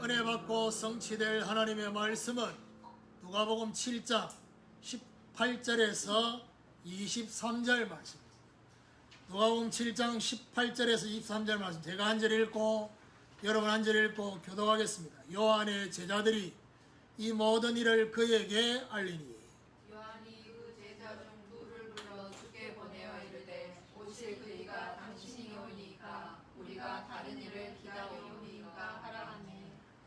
은혜 받고 성취될 하나님의 말씀은 누가복음 7장 18절에서 23절 말씀입니다. 누가복음 7장 18절에서 23절 말씀, 제가 한 절 읽고 여러분 한 절 읽고 교독하겠습니다. 요한의 제자들이 이 모든 일을 그에게 알리니 요한이 그 제자 중 둘을 불러 주께 보내어 이르되 오실 그이가 당신이오니까 우리가 다른 일을 기다리오니까 하라 하네.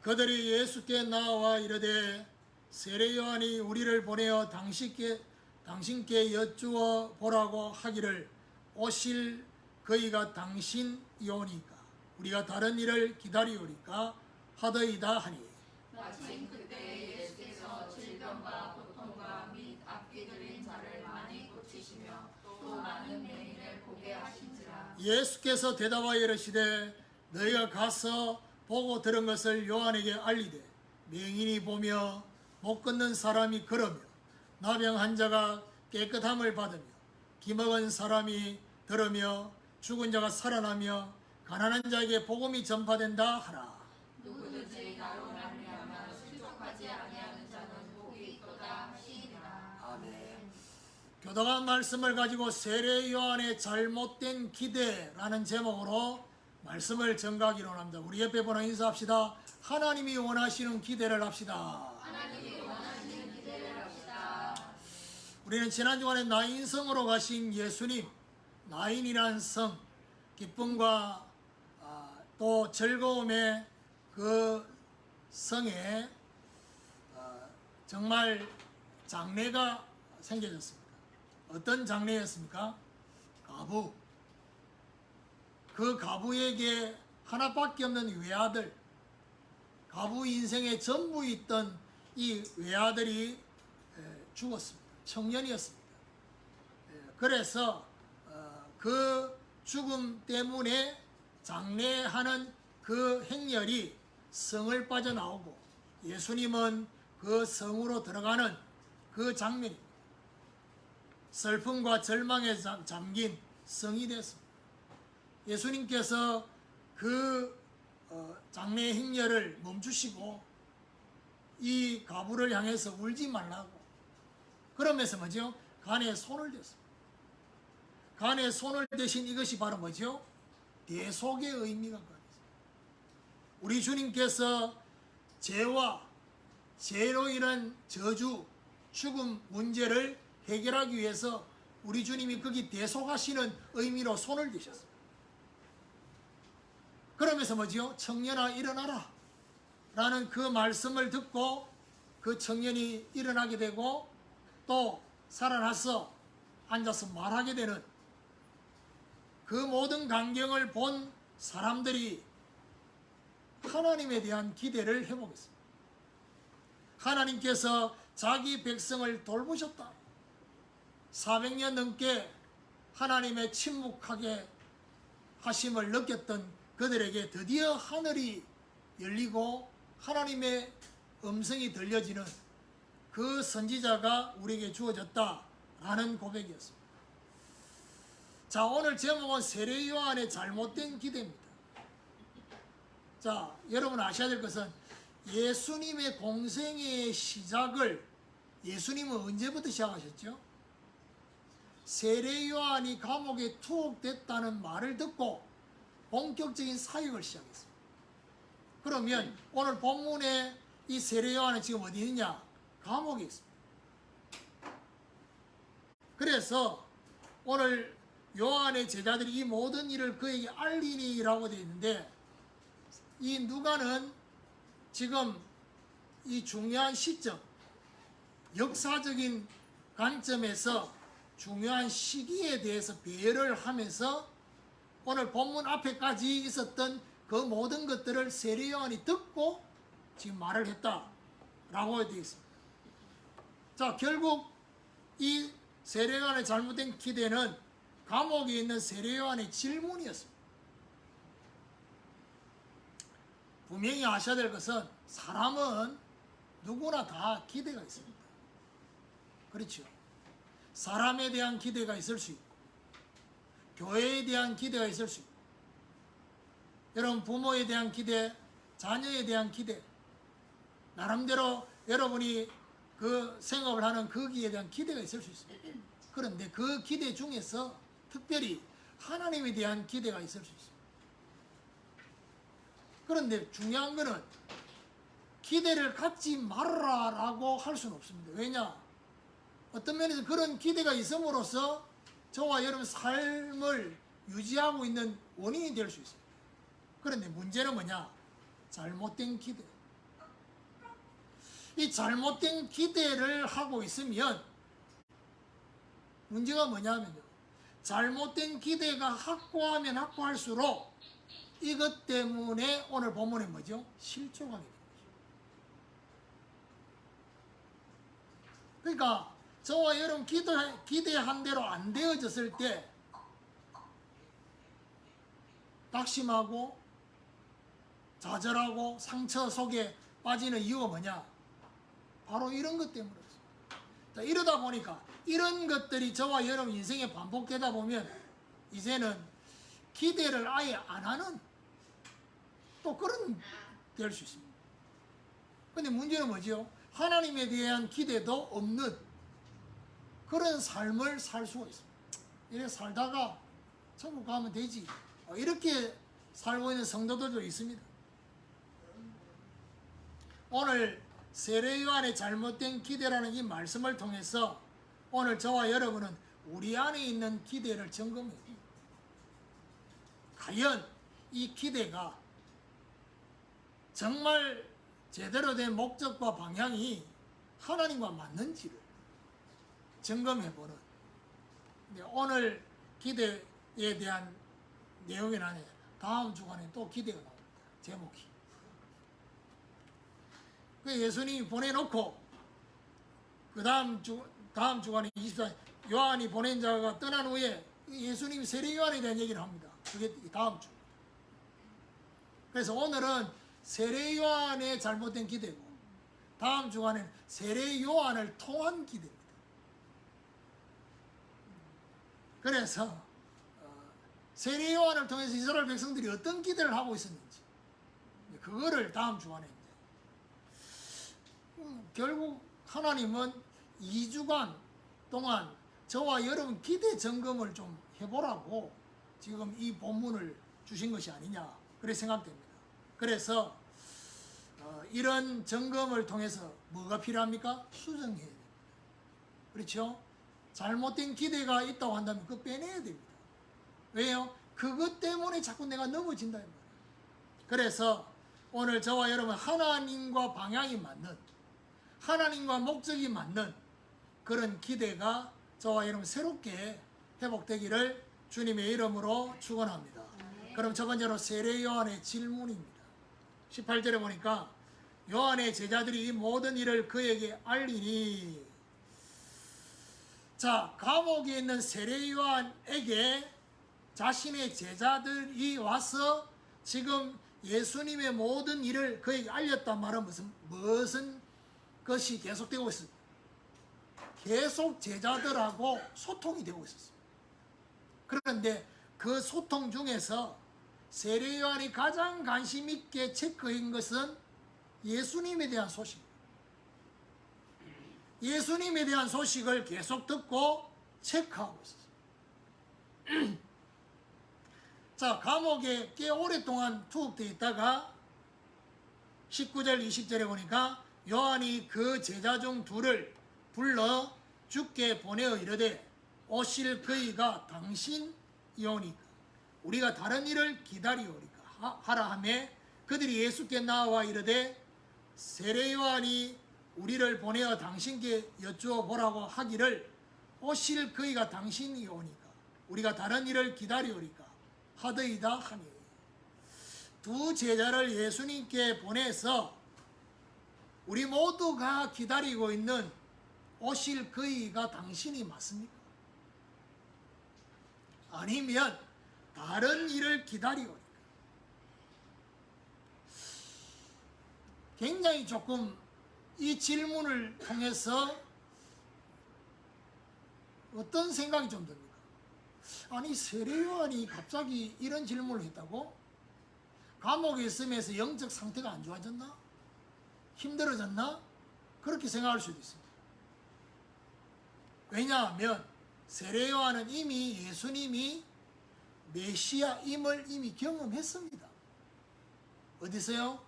그들이 예수께 나와 이르되 세례 요한이 우리를 보내어 당신께 여쭈어 보라고 하기를 오실 그이가 당신이오니까 우리가 다른 일을 기다리오니까 하더이다 하니, 마침 그때 예수께서 질병과 고통과 및 악귀 들린 자를 많이 고치시며 또 많은 맹인을 보게 하신지라. 예수께서 대답하여 이르시되 너희가 가서 보고 들은 것을 요한에게 알리되 맹인이 보며 못 걷는 사람이 걸으며 나병 환자가 깨끗함을 받으며 기먹은 사람이 들으며 죽은 자가 살아나며 가난한 자에게 복음이 전파된다 하라. 누구든지 나로 말미암아 실족하지 아니하는 자는 복이 있도다 하시니라. 아멘. 교독한 말씀을 가지고 세례 요한의 잘못된 기대라는 제목으로 말씀을 전가하기로 합니다. 우리 옆에 보나 인사합시다. 하나님이 원하시는 기대를 합시다. 하나님이 원하시는 기대를 합시다. 우리는 지난 주간에 나인성으로 가신 예수님, 나인이란 성, 기쁨과 또 즐거움의 그 성에 정말 장래가 생겨졌습니다. 어떤 장래였습니까? 가부. 그 가부에게 하나밖에 없는 외아들, 가부 인생의 전부 있던 이 외아들이 죽었습니다. 청년이었습니다. 그래서 그 죽음 때문에 장례하는 그 행렬이 성을 빠져나오고 예수님은 그 성으로 들어가는 그 장면입니다. 슬픔과 절망에 잠긴 성이 됐습니다. 예수님께서 그 장례 행렬을 멈추시고 이 가부를 향해서 울지 말라고, 그러면서 뭐죠? 간에 손을 댔습니다. 간에 손을 대신 이것이 바로 뭐죠? 대속의 의미가 가졌습니다. 우리 주님께서 죄와 죄로 인한 저주, 죽음 문제를 해결하기 위해서 우리 주님이 거기 대속하시는 의미로 손을 대셨습니다. 그러면서 뭐지요? 청년아 일어나라 라는 그 말씀을 듣고 그 청년이 일어나게 되고 또 살아나서 앉아서 말하게 되는 그 모든 광경을 본 사람들이 하나님에 대한 기대를 해보겠습니다. 하나님께서 자기 백성을 돌보셨다. 400년 넘게 하나님의 침묵하게 하심을 느꼈던 그들에게 드디어 하늘이 열리고 하나님의 음성이 들려지는 그 선지자가 우리에게 주어졌다라는 고백이었습니다. 자, 오늘 제목은 세례 요한의 잘못된 기대입니다. 자, 여러분 아셔야 될 것은 예수님의 공생의 시작을 예수님은 언제부터 시작하셨죠? 세례 요한이 감옥에 투옥됐다는 말을 듣고 본격적인 사역을 시작했습니다. 그러면 오늘 본문에 이 세례 요한은 지금 어디 있느냐? 감옥에 있습니다. 그래서 오늘 요한의 제자들이 이 모든 일을 그에게 알리니라고 되어 있는데, 이 누가는 지금 이 중요한 시점, 역사적인 관점에서 중요한 시기에 대해서 배열을 하면서 오늘 본문 앞에까지 있었던 그 모든 것들을 세례 요한이 듣고 지금 말을 했다라고 되어 있습니다. 자, 결국 이 세례 요한의 잘못된 기대는 감옥에 있는 세례 요한의 질문이었습니다. 분명히 아셔야 될 것은 사람은 누구나 다 기대가 있습니다. 그렇죠? 사람에 대한 기대가 있을 수 있고 교회에 대한 기대가 있을 수 있고 여러분 부모에 대한 기대, 자녀에 대한 기대, 나름대로 여러분이 그 생업을 하는 거기에 대한 기대가 있을 수 있습니다. 그런데 그 기대 중에서 특별히 하나님에 대한 기대가 있을 수 있습니다. 그런데 중요한 거는 기대를 갖지 말아라라고 할 수는 없습니다. 왜냐? 어떤 면에서 그런 기대가 있음으로써 저와 여러분 삶을 유지하고 있는 원인이 될 수 있습니다. 그런데 문제는 뭐냐? 잘못된 기대. 이 잘못된 기대를 하고 있으면 문제가 뭐냐면요. 잘못된 기대가 확고하면 확고할수록 이것 때문에 오늘 본문에 뭐죠? 실족하게 됩니다. 그러니까 저와 여러분 기대한 대로 안 되어졌을 때 낙심하고 좌절하고 상처 속에 빠지는 이유가 뭐냐? 바로 이런 것 때문이었어요. 자, 이러다 보니까 이런 것들이 저와 여러분 인생에 반복되다 보면 이제는 기대를 아예 안 하는 또 그런 될 수 있습니다. 근데 문제는 뭐죠? 하나님에 대한 기대도 없는 그런 삶을 살 수가 있습니다. 이렇게 살다가 천국 가면 되지. 이렇게 살고 있는 성도들도 있습니다. 오늘 세례 요한의 잘못된 기대라는 이 말씀을 통해서 오늘 저와 여러분은 우리 안에 있는 기대를 점검해야 돼요. 과연 이 기대가 정말 제대로 된 목적과 방향이 하나님과 맞는지를 점검해보는, 오늘 기대에 대한 내용이 나네. 다음 주간에 또 기대가 나옵니다. 제목이. 예수님이 보내놓고 그 다음 주간에 24일 요한이 보낸 자가 떠난 후에 예수님이 세례 요한에 대한 얘기를 합니다. 그게 다음 주. 그래서 오늘은 세례 요한의 잘못된 기대고 다음 주간에는 세례 요한을 통한 기대입니다. 그래서 세례 요한을 통해서 이스라엘 백성들이 어떤 기대를 하고 있었는지 그거를 다음 주간에 결국 하나님은 2주간 동안 저와 여러분 기대 점검을 좀 해보라고 지금 이 본문을 주신 것이 아니냐 그렇게 생각됩니다. 그래서 이런 점검을 통해서 뭐가 필요합니까? 수정해야 됩니다. 그렇죠? 잘못된 기대가 있다고 한다면 그거 빼내야 됩니다. 왜요? 그것 때문에 자꾸 내가 넘어진다 이 말이에요. 그래서 오늘 저와 여러분 하나님과 방향이 맞는 하나님과 목적이 맞는 그런 기대가 저와 여러분 새롭게 회복되기를 주님의 이름으로 축원합니다. 그럼 첫 번째로 세례 요한의 질문입니다. 18절에 보니까 요한의 제자들이 이 모든 일을 그에게 알리니, 자, 감옥에 있는 세례 요한에게 자신의 제자들이 와서 지금 예수님의 모든 일을 그에게 알렸단 말은 무슨 것이 계속되고 있습니다. 계속 제자들하고 소통이 되고 있었습니다. 그런데 그 소통 중에서 세례 요한이 가장 관심 있게 체크한 것은 예수님에 대한 소식입니다. 예수님에 대한 소식을 계속 듣고 체크하고 있었어요. 자, 감옥에 꽤 오랫동안 투옥되어 있다가 19절 20절에 보니까 요한이 그 제자 중 둘을 불러 주께 보내어 이르되 오실 그이가 당신이오니까 우리가 다른 일을 기다리오리까 하라 하며 그들이 예수께 나와 이르되 세례 요한이 우리를 보내어 당신께 여쭈어 보라고 하기를 오실 그이가 당신이오니까 우리가 다른 일을 기다리오리까 하더이다 하니, 두 제자를 예수님께 보내서 우리 모두가 기다리고 있는 오실 그이가 당신이 맞습니까? 아니면 다른 일을 기다리오니까? 굉장히 조금 이 질문을 통해서 어떤 생각이 좀 듭니까? 아니, 세례 요한이 갑자기 이런 질문을 했다고? 감옥에 있으면서 영적 상태가 안 좋아졌나? 힘들어졌나? 그렇게 생각할 수도 있습니다. 왜냐하면 세례 요한은 이미 예수님이 메시아임을 이미 경험했습니다. 어디서요?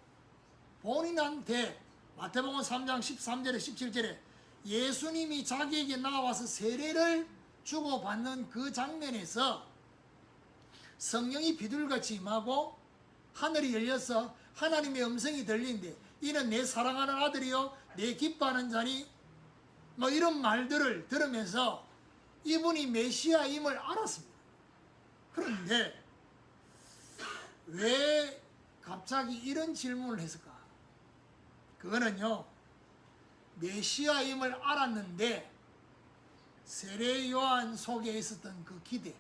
본인한테 마태복음 3장 13절에 17절에 예수님이 자기에게 나와서 세례를 주고받는 그 장면에서 성령이 비둘기같이 임하고 하늘이 열려서 하나님의 음성이 들리는데 이는 내 사랑하는 아들이요 내 기뻐하는 자니 뭐 이런 말들을 들으면서 이분이 메시아임을 알았습니다. 그런데 왜 갑자기 이런 질문을 했을까? 그거는요, 메시아임을 알았는데 세례 요한 속에 있었던 그 기대,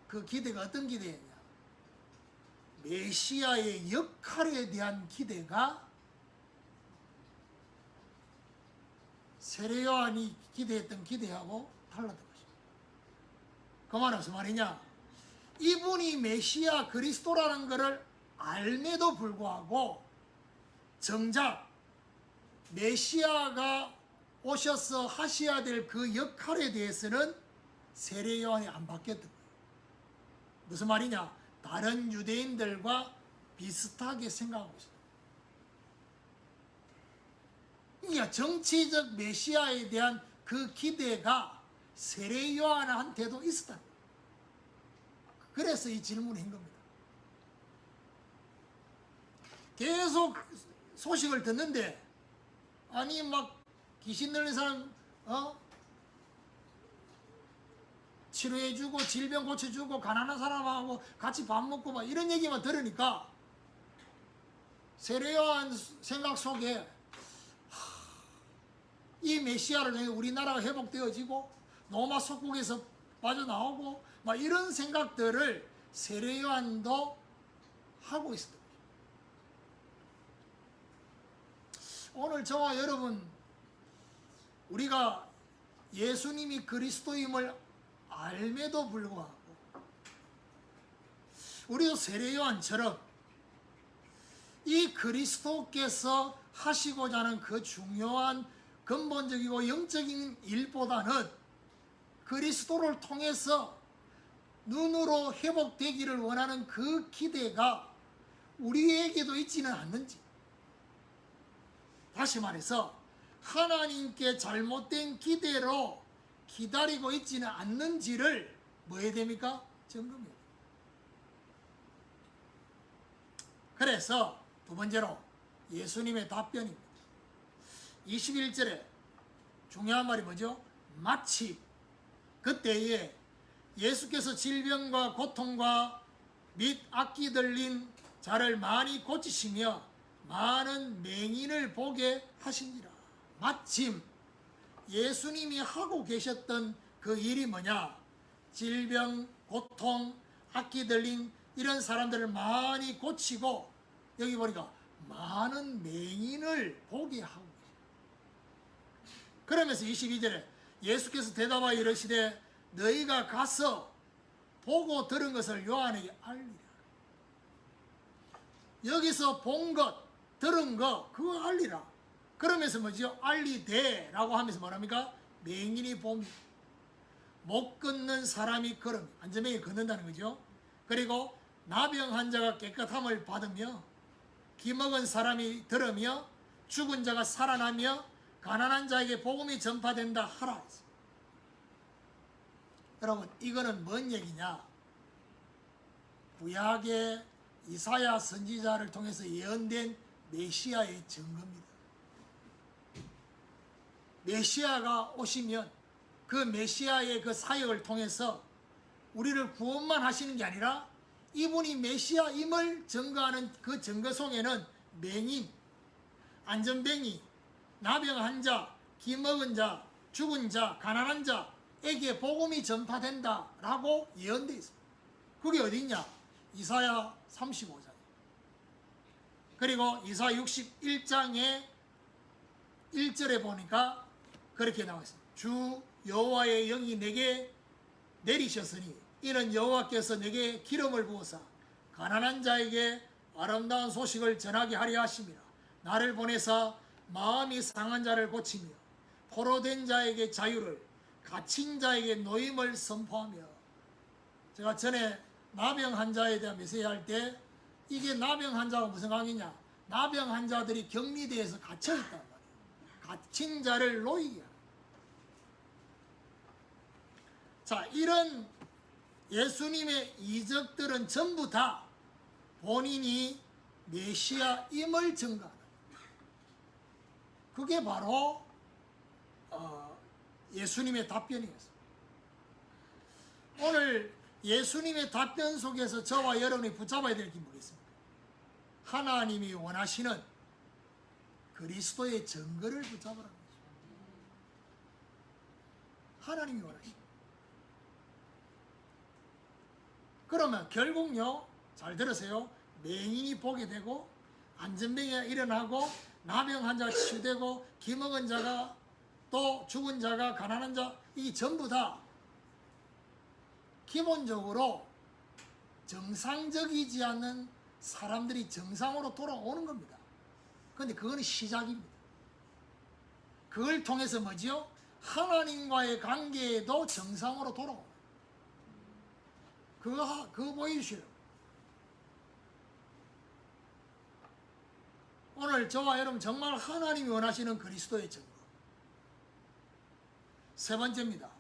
그 기대가 어떤 기대였냐? 메시아의 역할에 대한 기대가 세례 요한이 기대했던 기대하고 달랐던 것입니다. 그 말은 무슨 말이냐? 이분이 메시아 그리스도라는 것을 알매도 불구하고 정작 메시아가 오셔서 하셔야 될 그 역할에 대해서는 세례 요한이 안 바뀌었던 거예요. 무슨 말이냐? 다른 유대인들과 비슷하게 생각하고 있어요. 그러니까 정치적 메시아에 대한 그 기대가 세례 요한한테도 있었다. 그래서 이 질문을 한 겁니다. 계속 소식을 듣는데 아니 막 귀신 들린 사람 치료해주고 질병 고쳐주고 가난한 사람하고 같이 밥 먹고 막 이런 얘기만 들으니까 세례 요한 생각 속에 이 메시아를 통해 우리나라가 회복되어지고 로마 속국에서 빠져나오고 막 이런 생각들을 세례 요한도 하고 있었다. 오늘 저와 여러분 우리가 예수님이 그리스도임을 알매도 불구하고 우리도 세례 요한처럼 이 그리스도께서 하시고자 하는 그 중요한 근본적이고 영적인 일보다는 그리스도를 통해서 눈으로 회복되기를 원하는 그 기대가 우리에게도 있지는 않는지, 다시 말해서 하나님께 잘못된 기대로 기다리고 있지는 않는지를 뭐 해야 됩니까? 점검해야 돼요. 그래서 두 번째로 예수님의 답변입니다. 21절에 중요한 말이 뭐죠? 마치 그때에 예수께서 질병과 고통과 및 악기 들린 자를 많이 고치시며 많은 맹인을 보게 하시니라. 마침 예수님이 하고 계셨던 그 일이 뭐냐? 질병, 고통, 악기 들린 이런 사람들을 많이 고치고 여기 보니까 많은 맹인을 보게 하고 계십니다. 그러면서 22절에 예수께서 대답하여 이르시되 너희가 가서 보고 들은 것을 요한에게 알리라. 여기서 본 것, 들은 것 그거 알리라. 그러면서 뭐죠? 알리되라고 하면서 뭐랍니까? 맹인이 봅니다. 못 걷는 사람이 걸음, 안전뱅이 걷는다는 거죠. 그리고 나병 환자가 깨끗함을 받으며 기먹은 사람이 들으며 죽은 자가 살아나며 가난한 자에게 복음이 전파된다 하라. 여러분 이거는 뭔 얘기냐? 구약의 이사야 선지자를 통해서 예언된 메시아의 증거입니다. 메시아가 오시면 그 메시아의 그 사역을 통해서 우리를 구원만 하시는 게 아니라 이분이 메시아임을 증거하는 그 증거 속에는 맹인, 안전뱅이, 나병 환자, 기먹은 자, 죽은 자, 가난한 자에게 복음이 전파된다라고 예언되어 있습니다. 그게 어디 있냐? 이사야 35장. 그리고 이사야 61장의 1절에 보니까 그렇게 나와 있습니다. 주 여호와의 영이 내게 내리셨으니 이는 여호와께서 내게 기름을 부어사 가난한 자에게 아름다운 소식을 전하게 하려 하심이라. 나를 보내사 마음이 상한 자를 고치며 포로된 자에게 자유를 갇힌 자에게 노임을 선포하며. 제가 전에 나병 환자에 대한 메시지할 때 이게 나병 환자가 무슨 관계냐, 나병 환자들이 격리대에서 갇혀있단 말이에요. 갇힌 자를 놓이게 하는. 자, 이런 예수님의 이적들은 전부 다 본인이 메시아임을 증거하는, 그게 바로 예수님의 답변이었습니다. 오늘 예수님의 답변 속에서 저와 여러분이 붙잡아야 될 게 뭐겠습니까? 하나님이 원하시는 그리스도의 증거를 붙잡으라는 거죠. 하나님이 원하시는. 그러면 결국요, 잘 들으세요. 맹인이 보게 되고, 안전병이 일어나고, 나병 환자가 치유되고, 기먹은 자가, 또 죽은 자가, 가난한 자, 이 전부 다 기본적으로 정상적이지 않는 사람들이 정상으로 돌아오는 겁니다. 그런데 그거는 시작입니다. 그걸 통해서 뭐지요? 하나님과의 관계에도 정상으로 돌아오는. 그거 보여주시오. 오늘 저와 여러분 정말 하나님이 원하시는 그리스도의 증거. 세 번째입니다.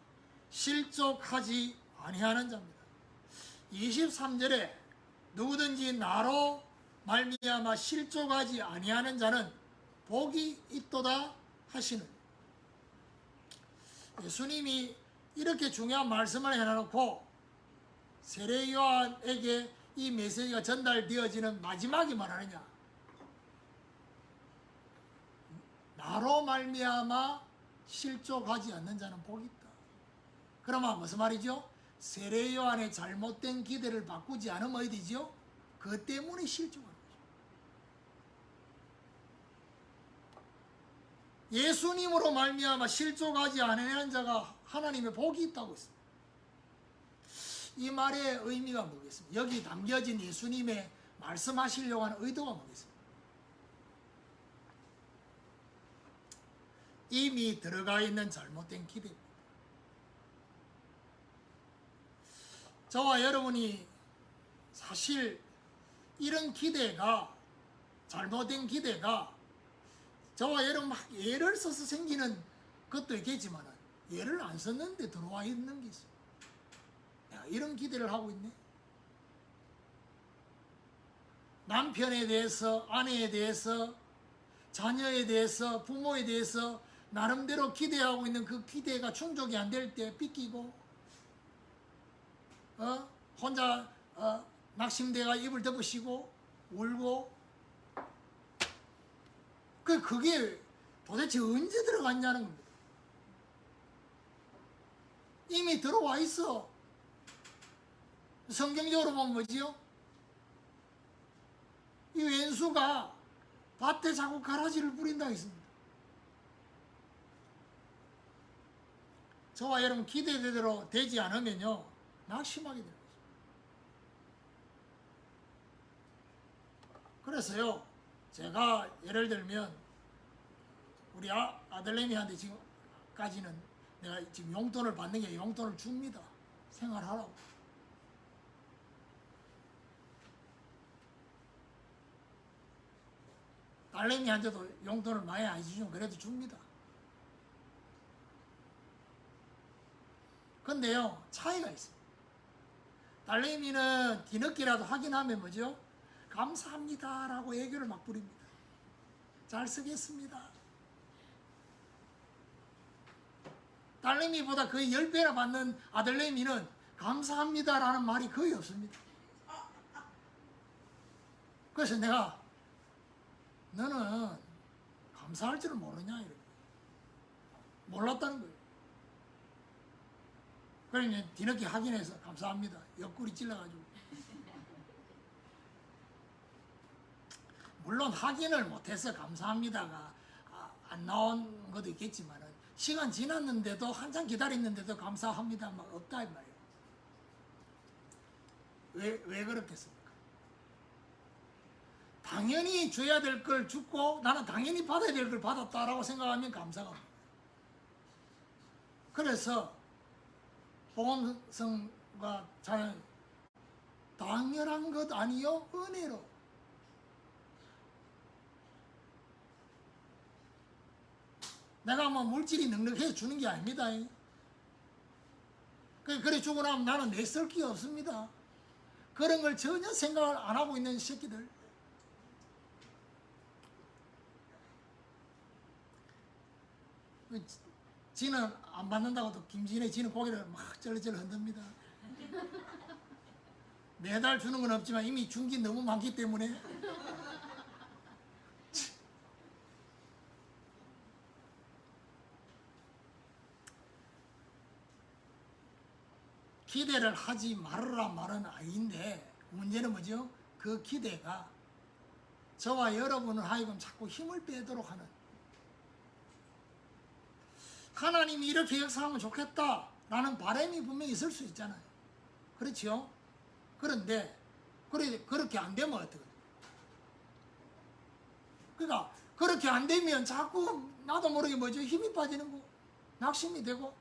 실족하지 아니하는 자입니다. 23절에 누구든지 나로 말미암아 실족하지 아니하는 자는 복이 있도다 하시는. 예수님이 이렇게 중요한 말씀을 해놓고 세례 요한에게 이 메시지가 전달되어지는 마지막에 말하느냐, 나로 말미암아 실족하지 않는 자는 복이 있다. 그러면 무슨 말이죠? 세례 요한의 잘못된 기대를 바꾸지 않으면 어디 되죠? 그 때문에 실족하는 거죠. 예수님으로 말미암아 실족하지 않는 자가 하나님의 복이 있다고 했습니다. 이 말의 의미가 뭐겠습니까? 여기 담겨진 예수님의 말씀하시려고 하는 의도가 뭐겠습니까? 이미 들어가 있는 잘못된 기대입니다. 저와 여러분이 사실 이런 기대가, 잘못된 기대가 저와 여러분 막 예를 써서 생기는 것도 있겠지만 예를 안 썼는데 들어와 있는 게 있어요. 내가 이런 기대를 하고 있네. 남편에 대해서, 아내에 대해서, 자녀에 대해서, 부모에 대해서 나름대로 기대하고 있는 그 기대가 충족이 안 될 때 삐끼고, 혼자 낙심대가 입을 덮으시고 울고, 그게 도대체 언제 들어갔냐는 겁니다. 이미 들어와 있어. 성경적으로 보면 뭐지요? 이 왼수가 밭에 자꾸 가라지를 뿌린다 했습니다. 저와 여러분 기대대로 되지 않으면요, 낙심하게 됩니다. 그래서요, 제가 예를 들면 우리 아들내미한테 지금까지는 내가 지금 용돈을 받는 게 용돈을 줍니다. 생활하라고. 딸내미한테도 용돈을 많이 안 주지만 그래도 줍니다. 근데요, 차이가 있어요. 딸내미는 뒤늦게라도 확인하면 뭐죠? 감사합니다라고 애교를 막 부립니다. 잘 쓰겠습니다. 딸내미보다 거의 10배나 받는 아들내미는 감사합니다라는 말이 거의 없습니다. 그래서 내가 너는 감사할 줄을 모르냐 이러고 몰랐다는 거예요. 그러니 뒤늦게 확인해서 감사합니다. 옆구리 찔러가지고. 물론 확인을 못해서 감사합니다가 안 나온 것도 있겠지만 시간 지났는데도 한참 기다렸는데도 감사합니다 막 없다 이 말이에요. 왜 그렇겠습니까? 당연히 줘야 될 걸 줬고 나는 당연히 받아야 될 걸 받았다라고 생각하면 감사가 없는 거예요. 그래서 복음성과 잘 당연한 것 아니요 은혜로 내가 뭐 물질이 넉넉해 주는 게 아닙니다. 그래 주고 나면 나는 내쓸 게 없습니다. 그런 걸 전혀 생각을 안 하고 있는 새끼들. 지는 안 받는다고도 김진애 지는 고개를 막 쩔쩔 흔듭니다. 매달 주는 건 없지만 이미 준 게 너무 많기 때문에 기대를 하지 말으라 말은 아닌데 문제는 뭐죠? 그 기대가 저와 여러분을 하여금 자꾸 힘을 빼도록 하는, 하나님이 이렇게 역사하면 좋겠다라는 바람이 분명히 있을 수 있잖아요. 그렇죠? 그런데 그렇게 안 되면 어떡해? 그러니까 그렇게 안 되면 자꾸 나도 모르게 뭐죠? 힘이 빠지는 거, 낙심이 되고,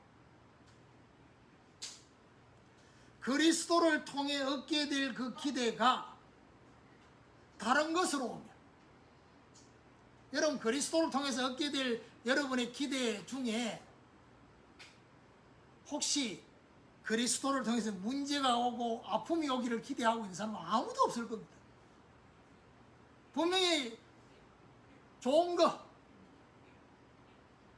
그리스도를 통해 얻게 될 그 기대가 다른 것으로 오면, 여러분 그리스도를 통해서 얻게 될 여러분의 기대 중에 혹시 그리스도를 통해서 문제가 오고 아픔이 오기를 기대하고 있는 사람은 아무도 없을 겁니다. 분명히 좋은 거,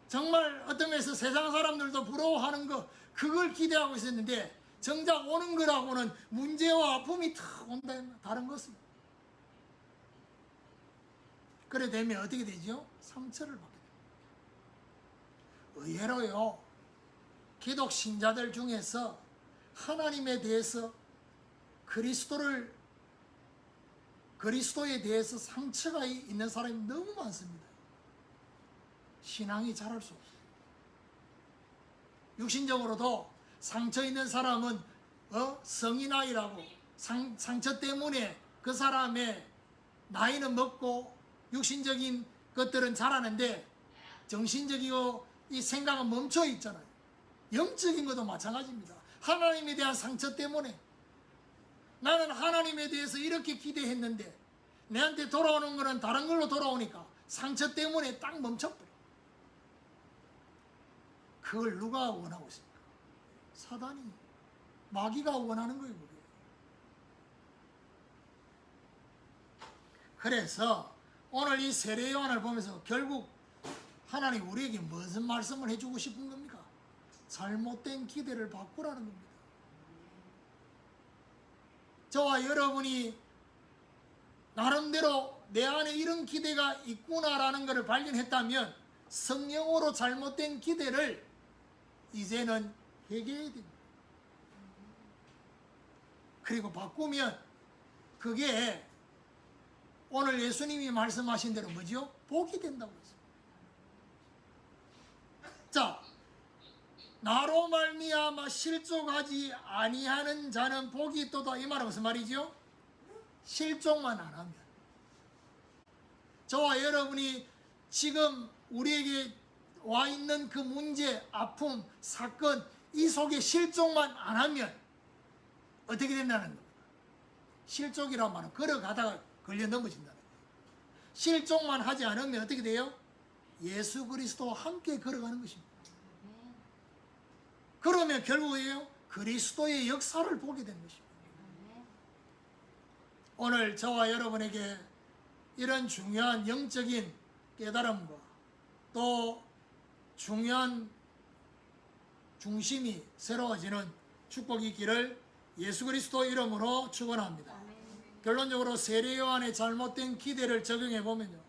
정말 어떤 면에서 세상 사람들도 부러워하는 거, 그걸 기대하고 있었는데 정작 오는 거라고는 문제와 아픔이 탁 온다. 다른 것은. 그래 되면 어떻게 되죠? 상처를 받게 됩니다. 의외로요, 기독 신자들 중에서 하나님에 대해서 그리스도에 대해서 상처가 있는 사람이 너무 많습니다. 신앙이 자랄 수 없어요. 육신적으로도 상처 있는 사람은 성인 나이라고 상처 때문에 그 사람의 나이는 먹고 육신적인 것들은 자라는데 정신적이고 이 생각은 멈춰 있잖아요. 영적인 것도 마찬가지입니다. 하나님에 대한 상처 때문에 나는 하나님에 대해서 이렇게 기대했는데 내한테 돌아오는 거는 다른 걸로 돌아오니까 상처 때문에 딱 멈춰버려. 그걸 누가 원하고 있습니까? 사단이, 마귀가 원하는 거예요. 그게. 그래서 오늘 이 세례 요한을 보면서 결국 하나님 우리에게 무슨 말씀을 해주고 싶은 겁니까? 잘못된 기대를 바꾸라는 겁니다. 저와 여러분이 나름대로 내 안에 이런 기대가 있구나라는 것을 발견했다면 성령으로 잘못된 기대를 이제는 회개해야 됩니다. 그리고 바꾸면 그게 오늘 예수님이 말씀하신 대로 뭐죠? 복이 된다고 했습니다. 자, 나로 말미암아 실족하지 아니하는 자는 복이 있도다. 이 말은 무슨 말이죠? 실족만 안 하면. 저와 여러분이 지금 우리에게 와 있는 그 문제, 아픔, 사건, 이 속에 실족만 안 하면 어떻게 된다는 겁니다. 실족이란 말은 걸어가다가 걸려 넘어진다는 거예요. 실족만 하지 않으면 어떻게 돼요? 예수 그리스도와 함께 걸어가는 것입니다. 그러면 결국에요, 그리스도의 역사를 보게 되는 것입니다. 오늘 저와 여러분에게 이런 중요한 영적인 깨달음과 또 중요한 중심이 새로워지는 축복이 있기를 예수 그리스도 이름으로 축원합니다. 결론적으로 세례 요한의 잘못된 기대를 적용해 보면요,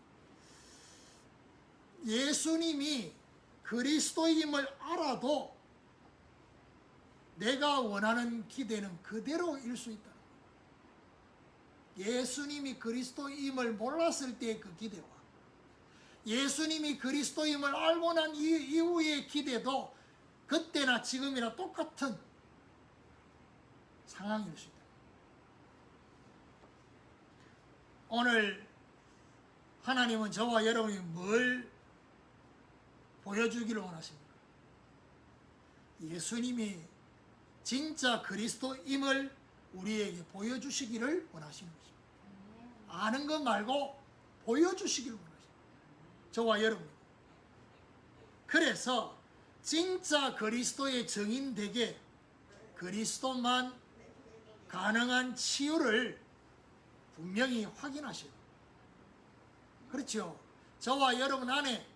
예수님이 그리스도임을 알아도 내가 원하는 기대는 그대로일 수 있다. 예수님이 그리스도임을 몰랐을 때의 그 기대와 예수님이 그리스도임을 알고 난 이후의 기대도 그때나 지금이나 똑같은 상황일 수 있다. 오늘 하나님은 저와 여러분이 뭘 보여주기를 원하십니까? 예수님이 진짜 그리스도임을 우리에게 보여주시기를 원하시는 것입니다. 아는 것 말고 보여주시기를 원하십니다. 저와 여러분. 그래서 진짜 그리스도의 증인되게 그리스도만 가능한 치유를 분명히 확인하셔요. 그렇죠? 저와 여러분 안에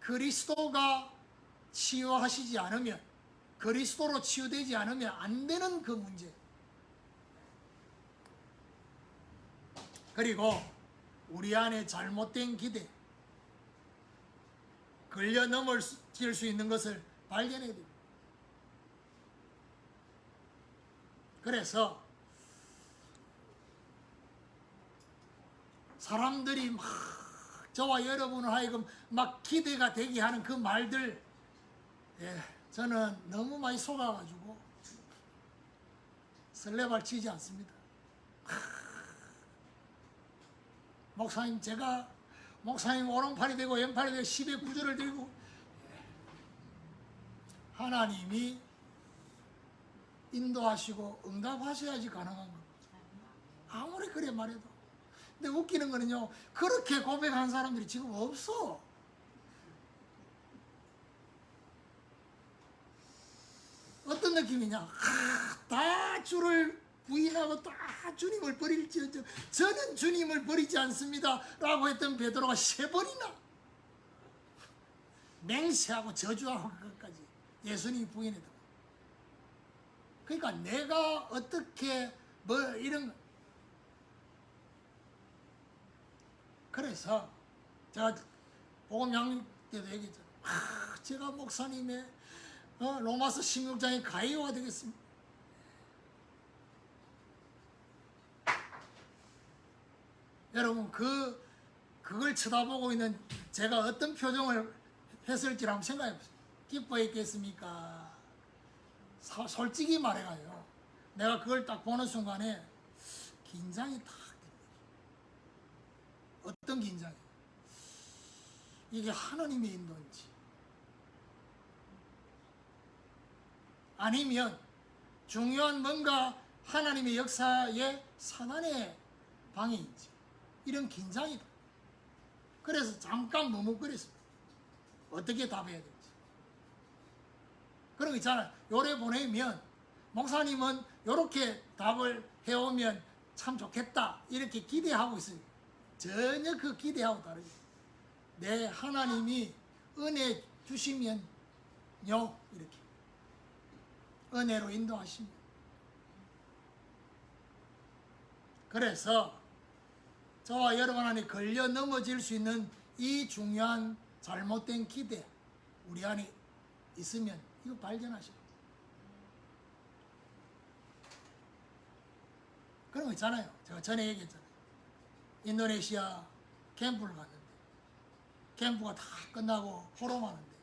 그리스도가 치유하시지 않으면, 그리스도로 치유되지 않으면 안 되는 그 문제. 그리고 우리 안에 잘못된 기대, 걸려 넘어질 수 있는 것을 발견해야 됩니다. 그래서 사람들이 막 저와 여러분을 하여금 막 기대가 되게 하는 그 말들, 저는 너무 많이 속아가지고 설레발 치지 않습니다. 목사님, 제가 목사님 오른팔이 되고 왼팔이 되고 10의 구절을 들고, 하나님이 인도하시고 응답하셔야지 가능한 겁니다. 아무리 그래 말해도. 근데 웃기는 거는요, 그렇게 고백한 사람들이 지금 없어. 어떤 느낌이냐? 다 주를 부인하고 다 주님을 버릴지어정 저는 주님을 버리지 않습니다 라고 했던 베드로가 3번이나 맹세하고 저주하고 그것까지 예수님이 부인했다. 그러니까 내가 어떻게 뭐 이런, 그래서 제가 복음 양육 때도 얘기했잖아요. 제가 목사님의 로마서 16장의 가이오가 되겠습니다. 여러분 그걸 쳐다보고 있는 제가 어떤 표정을 했을지 한번 생각해 보세요. 기뻐했겠습니까? 솔직히 말해가요. 내가 그걸 딱 보는 순간에 긴장이 탁 됩니다. 어떤 긴장이? 이게 하나님의 인도인지 아니면 중요한 뭔가 하나님의 역사에 사단의 방해인지, 이런 긴장이다. 그래서 잠깐 머뭇거렸습니다. 어떻게 답해야 될지. 그런 거 있잖아요. 요래 보내면 목사님은 요렇게 답을 해오면 참 좋겠다 이렇게 기대하고 있어요. 전혀 그 기대하고 다르죠. 내 하나님이 은혜 주시면요 이렇게 은혜로 인도하십니다. 그래서 저와 여러분 안에 걸려 넘어질 수 있는 이 중요한 잘못된 기대 우리 안에 있으면 이거 발견하셔야 돼요. 그런 거 있잖아요. 제가 전에 얘기했잖아요. 인도네시아 캠프를 갔는데 캠프가 다 끝나고 호름하는데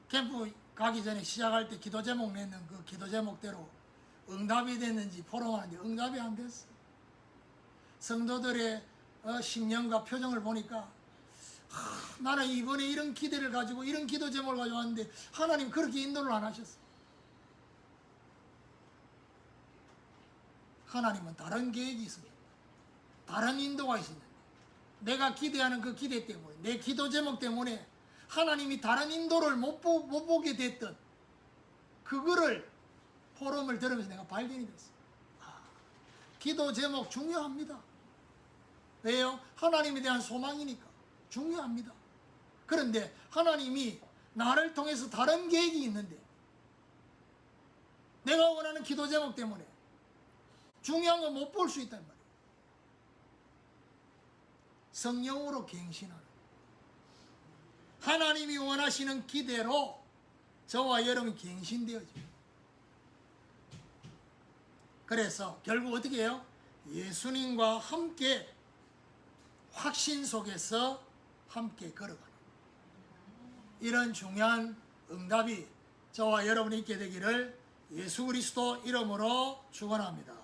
캠프 가기 전에 시작할 때 기도 제목 냈는 그 기도 제목대로 응답이 됐는지 포럼하는데 응답이 안 됐어. 성도들의 심령과 표정을 보니까 나는 이번에 이런 기대를 가지고 이런 기도 제목을 가지고 왔는데 하나님 그렇게 인도를 안 하셨어. 하나님은 다른 계획이 있습니다. 다른 인도가 있습니다. 내가 기대하는 그 기대 때문에, 내 기도 제목 때문에 하나님이 다른 인도를 못 보게 됐던 그거를 포럼을 들으면서 내가 발견이 됐어요. 기도 제목 중요합니다. 왜요? 하나님에 대한 소망이니까 중요합니다. 그런데 하나님이 나를 통해서 다른 계획이 있는데 내가 원하는 기도 제목 때문에 중요한 거 못 볼 수 있단 말이에요. 성령으로 갱신하는, 하나님이 원하시는 기대로 저와 여러분이 갱신되어집니다. 그래서 결국 어떻게 해요? 예수님과 함께 확신 속에서 함께 걸어가는 이런 중요한 응답이 저와 여러분이 있게 되기를 예수 그리스도 이름으로 축원합니다.